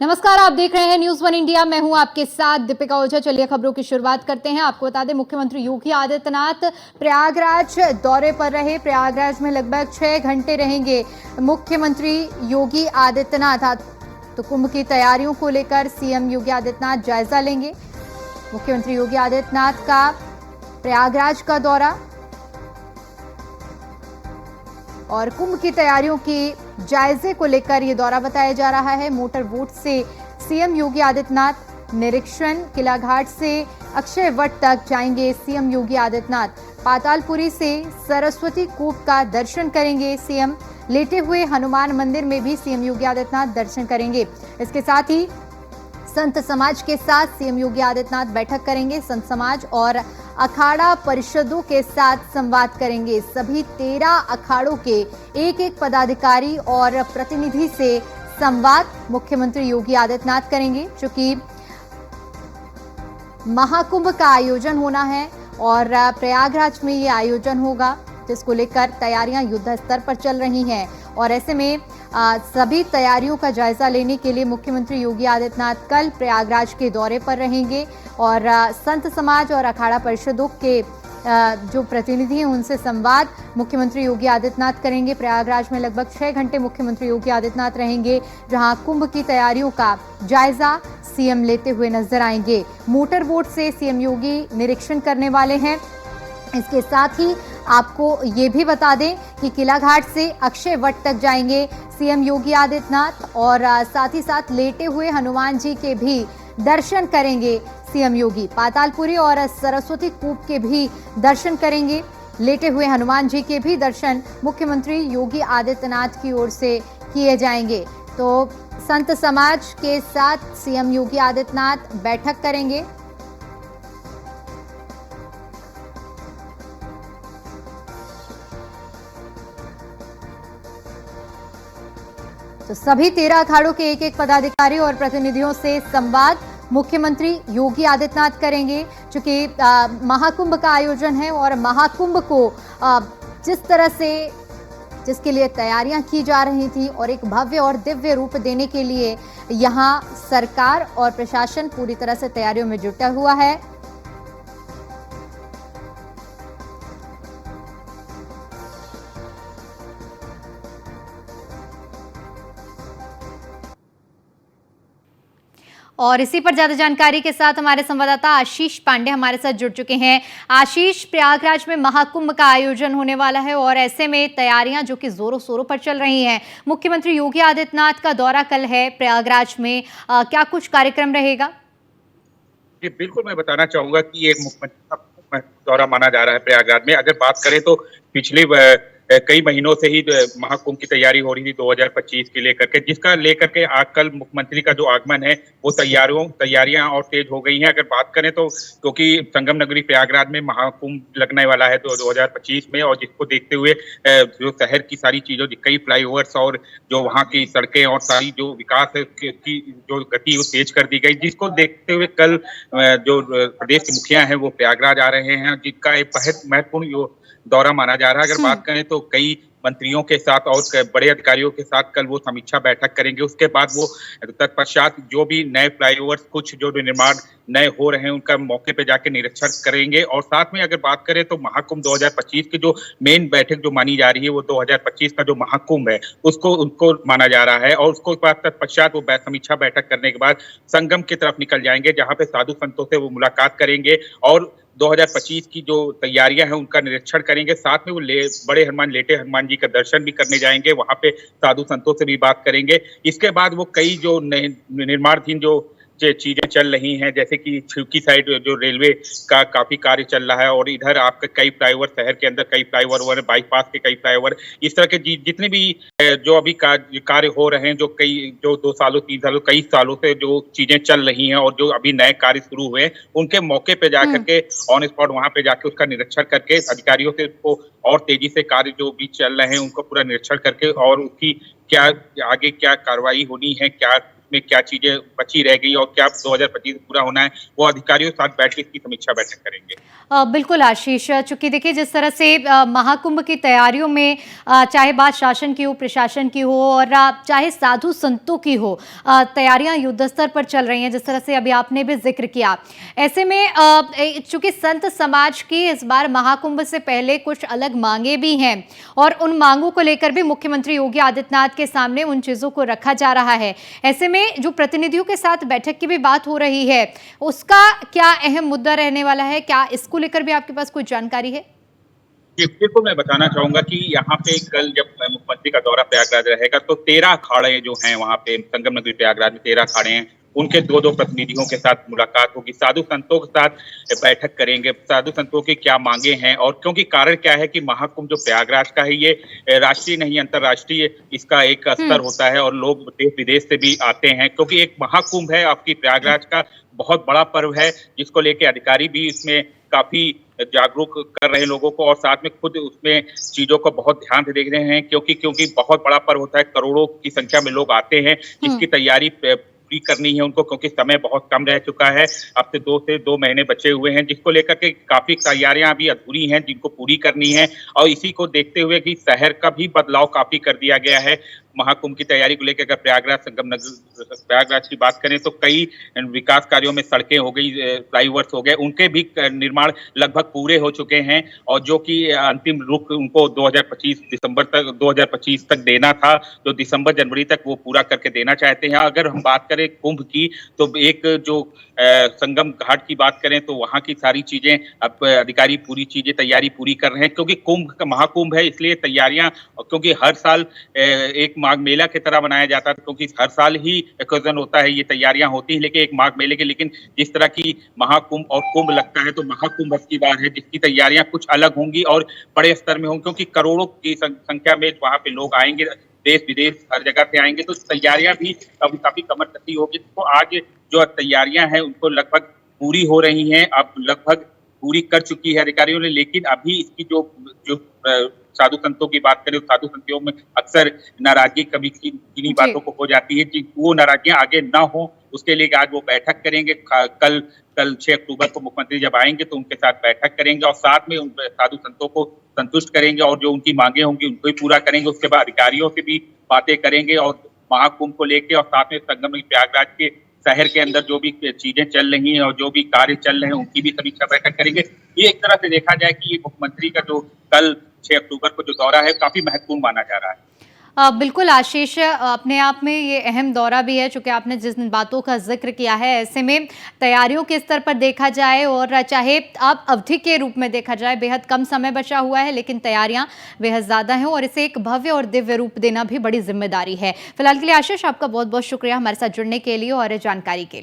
नमस्कार, आप देख रहे हैं न्यूज़ वन इंडिया। मैं हूं आपके साथ दीपिका ओझा। चलिए खबरों की शुरुआत करते हैं। आपको बता दें, मुख्यमंत्री योगी आदित्यनाथ प्रयागराज दौरे पर रहे। प्रयागराज में लगभग 6 घंटे रहेंगे मुख्यमंत्री योगी आदित्यनाथ। तो कुंभ की तैयारियों को लेकर सीएम योगी आदित्यनाथ जायजा लेंगे। मुख्यमंत्री योगी आदित्यनाथ का प्रयागराज का दौरा और कुंभ की तैयारियों की जायजे को लेकर यह दौरा बताया जा रहा है। मोटर बोट से सीएम योगी आदित्यनाथ निरीक्षण, किला घाट से अक्षय वट तक जाएंगे सीएम योगी आदित्यनाथ। पातालपुरी से सरस्वती कूप का दर्शन करेंगे सीएम। लेटे हुए हनुमान मंदिर में भी सीएम योगी आदित्यनाथ दर्शन करेंगे। इसके साथ ही संत समाज के साथ सीएम योगी आदित्यनाथ बैठक करेंगे। संत समाज और अखाड़ा परिषदों के साथ संवाद करेंगे। सभी 13 अखाड़ों के एक पदाधिकारी और प्रतिनिधि से संवाद मुख्यमंत्री योगी आदित्यनाथ करेंगे। चूंकि महाकुंभ का आयोजन होना है और प्रयागराज में ये आयोजन होगा, जिसको लेकर तैयारियां युद्ध स्तर पर चल रही हैं और ऐसे में सभी तैयारियों का जायजा लेने के लिए मुख्यमंत्री योगी आदित्यनाथ कल प्रयागराज के दौरे पर रहेंगे और संत समाज और अखाड़ा परिषदों के जो प्रतिनिधि हैं उनसे संवाद मुख्यमंत्री योगी आदित्यनाथ करेंगे। प्रयागराज में लगभग 6 घंटे मुख्यमंत्री योगी आदित्यनाथ रहेंगे, जहां कुंभ की तैयारियों का जायजा सीएम लेते हुए नजर आएंगे। मोटर बोट से सीएम योगी निरीक्षण करने वाले हैं। इसके साथ ही आपको ये भी बता दें कि किला घाट से अक्षय वट तक जाएंगे सीएम योगी आदित्यनाथ और साथ ही साथ लेटे हुए हनुमान जी के भी दर्शन करेंगे सीएम योगी। पातालपुरी और सरस्वती कूप के भी दर्शन करेंगे। लेटे हुए हनुमान जी के भी दर्शन मुख्यमंत्री योगी आदित्यनाथ की ओर से किए जाएंगे। तो संत समाज के साथ सीएम योगी आदित्यनाथ बैठक करेंगे। तो सभी 13 अखाड़ों के एक पदाधिकारी और प्रतिनिधियों से संवाद मुख्यमंत्री योगी आदित्यनाथ करेंगे। क्योंकि महाकुंभ का आयोजन है और महाकुंभ को जिस तरह से जिसके लिए तैयारियां की जा रही थी और एक भव्य और दिव्य रूप देने के लिए यहां सरकार और प्रशासन पूरी तरह से तैयारियों में जुटा हुआ है। और इसी पर ज्यादा जानकारी के साथ हमारे संवाददाता आशीष पांडे हमारे साथ जुड़ चुके हैं। आशीष, प्रयागराज में महाकुंभ का आयोजन होने वाला है और ऐसे में तैयारियां जो कि जोरों शोरों पर चल रही हैं। मुख्यमंत्री योगी आदित्यनाथ का दौरा कल है प्रयागराज में, क्या कुछ कार्यक्रम रहेगा? जी बिल्कुल, मैं बताना चाहूंगा कि ये मुख्यमंत्री का दौरा माना जा रहा है प्रयागराज में। अगर बात करें तो पिछले कई महीनों से ही महाकुंभ की तैयारी हो रही थी 2025 के लेकर के, जिसका लेकर के आज कल मुख्यमंत्री का जो आगमन है वो तैयारियां और तेज हो गई हैं। अगर बात करें तो क्योंकि संगम नगरी प्रयागराज में महाकुंभ लगने वाला है तो 2025 में, और जिसको देखते हुए जो शहर की सारी चीजों, कई फ्लाईओवर्स और जो वहाँ की सड़कें और सारी जो विकास की जो गति वो तेज कर दी गई, जिसको देखते हुए कल जो प्रदेश के मुखिया हैं वो प्रयागराज आ रहे हैं, जिसका एक महत्वपूर्ण दौरा माना जा रहा है। अगर बात करें तो कई मंत्रियों के साथ और बड़े अधिकारियों के साथ कल वो समीक्षा बैठक करेंगे। उसके बाद वो तत्पश्चात जो भी नए फ्लाईओवर्स, कुछ जो निर्माण नए हो रहे हैं उनका मौके पे जाके निरीक्षण करेंगे। और साथ में अगर बात करें तो महाकुंभ 2025 की जो मेन बैठक जो मानी जा रही है वो 2025 का जो महाकुंभ है उनको माना जा रहा है। और उसको बाद तत्पश्चात वो समीक्षा बैठक करने के बाद संगम की तरफ निकल जाएंगे, जहाँ पे साधु संतों से वो मुलाकात करेंगे और 2025 की जो तैयारियां हैं उनका निरीक्षण करेंगे। साथ में वो बड़े हनुमान, लेटे हनुमान जी का दर्शन भी करने जाएंगे, वहां पे साधु संतों से भी बात करेंगे। इसके बाद वो कई जो निर्माणाधीन जो चीजें चल रही हैं, जैसे कि छिवकी साइड जो रेलवे का काफी कार्य चल रहा है और इधर आपके कई फ्लाईओवर, शहर के अंदर कई फ्लाईओवर, बाईपास के कई फ्लाईओवर, इस तरह के जितने भी जो अभी कार्य हो रहे हैं, जो 2 सालों 3 सालों कई सालों से जो चीजें चल रही हैं और जो अभी नए कार्य शुरू हुए हैं, उनके मौके पे जाकर के ऑन स्पॉट वहां पे जाके उसका निरीक्षण करके अधिकारियों से उसको और तेजी से कार्य जो भी चल रहे हैं उनको पूरा निरीक्षण करके और उसकी क्या आगे क्या कार्रवाई होनी है, क्या में क्या चीजें बची रह गई और क्या 2025 पूरा होना है, वो अधिकारियों के साथ बैठ के इसकी समीक्षा बैठक करेंगे। बिल्कुल आशीष, चूंकि देखिए जिस तरह से महाकुंभ की तैयारियों में चाहे बात शासन की हो, प्रशासन की हो और चाहे साधु संतों की हो, तैयारियां युद्ध स्तर पर चल रही हैं, जिस तरह से अभी आपने भी जिक्र किया। ऐसे में चूंकि संत समाज की इस बार महाकुंभ से पहले कुछ अलग मांगे भी हैं और उन मांगों को लेकर भी मुख्यमंत्री योगी आदित्यनाथ के सामने उन चीजों को रखा जा रहा है। ऐसे में जो प्रतिनिधियों के साथ बैठक की भी बात हो रही है, उसका क्या अहम मुद्दा रहने वाला है? क्या इसको लेकर भी आपके पास कोई जानकारी है? जी, बिल्कुल मैं बताना चाहूँगा कि यहाँ पे कल जब मुख्यमंत्री का दौरा प्रयागराज रहेगा तो 13 अखाड़े जो हैं वहाँ पे संगम नगरी प्रयागराज में 13 अखाड़े हैं, उनके 2-2 प्रतिनिधियों के साथ मुलाकात होगी, साधु संतों के साथ बैठक करेंगे, साधु संतों की क्या मांगे हैं और क्योंकि कारण क्या है कि महाकुंभ जो प्रयागराज का है ये राष्ट्रीय नहीं अंतर्राष्ट्रीय इसका एक स्तर होता है और लोग देश विदेश से भी आते हैं क्योंकि एक महाकुंभ है आपकी प्रयागराज का बहुत बड़ा पर्व है जिसको लेके अधिकारी भी इसमें काफी जागरूक कर रहे हैं लोगों को और साथ में खुद उसमें चीजों को बहुत ध्यान से देख रहे हैं क्योंकि बहुत बड़ा पर्व होता है, करोड़ों की संख्या में लोग आते हैं जिसकी तैयारी पूरी करनी है उनको क्योंकि समय बहुत कम रह चुका है। अब से 2 महीने बचे हुए हैं जिसको लेकर के काफी तैयारियां अभी अधूरी हैं जिनको पूरी करनी है और इसी को देखते हुए कि शहर का भी बदलाव काफी कर दिया गया है। महाकुंभ की तैयारी को लेकर अगर प्रयागराज की बात करें तो कई विकास कार्यों में सड़कें हो गई, फ्लाईओवर्स हो गए, उनके भी निर्माण लगभग पूरे हो चुके हैं और जो कि अंतिम रूप उनको 2025 तक देना था, तो दिसंबर जनवरी तक वो पूरा करके देना चाहते हैं। अगर हम बात करें कुंभ की तो एक जो संगम घाट की बात करें तो वहां की सारी चीजें अब अधिकारी पूरी चीजें तैयारी पूरी कर रहे हैं क्योंकि कुंभ का महाकुंभ है इसलिए तैयारियां क्योंकि हर साल एक माघ मेला की तरह बनाया जाता है क्योंकि हर साल ही ओकेजन होता है, ये तैयारियां होती हैं लेकिन एक माघ मेले की, लेकिन जिस तरह की महाकुंभ और कुंभ लगता है तो महाकुंभ अब की बार है जिसकी तैयारियां कुछ अलग होंगी और बड़े स्तर में होंगी क्योंकि करोड़ों की संख्या में वहां पे लोग आएंगे, देश विदेश हर जगह से आएंगे तो तैयारियां भी काफी कमर कसी होगी। तो आज जो तैयारियां हैं उनको लगभग पूरी हो रही हैं, अब लगभग पूरी कर चुकी है अधिकारियों ने, लेकिन अभी इसकी जो साधु संतों की बात करें तो साधु संतों में अक्सर नाराजगी कभी किन्हीं बातों को हो जाती है कि वो नाराजगियां आगे ना हो उसके लिए आज वो बैठक करेंगे। कल 6 अक्टूबर को मुख्यमंत्री जब आएंगे तो उनके साथ बैठक करेंगे और साथ में उन साधु संतों को संतुष्ट करेंगे और जो उनकी मांगे होंगी उनको भी पूरा करेंगे। उसके बाद अधिकारियों से भी बातें करेंगे और महाकुंभ को लेके और साथ में संगम प्रयागराज के शहर के अंदर जो भी चीजें चल रही हैं और जो भी कार्य चल रहे हैं उनकी भी समीक्षा बैठक करेंगे। ये एक तरह से देखा जाए कि ये मुख्यमंत्री का जो कल 6 अक्टूबर को जो दौरा है काफी महत्वपूर्ण माना जा रहा है। बिल्कुल आशीष, अपने आप में ये अहम दौरा भी है चूंकि आपने जिस बातों का जिक्र किया है। ऐसे में तैयारियों के स्तर पर देखा जाए और चाहे आप अवधि के रूप में देखा जाए बेहद कम समय बचा हुआ है लेकिन तैयारियां बेहद ज़्यादा हैं और इसे एक भव्य और दिव्य रूप देना भी बड़ी जिम्मेदारी है। फिलहाल के लिए आशीष आपका बहुत बहुत शुक्रिया हमारे साथ जुड़ने के लिए और जानकारी के लिए।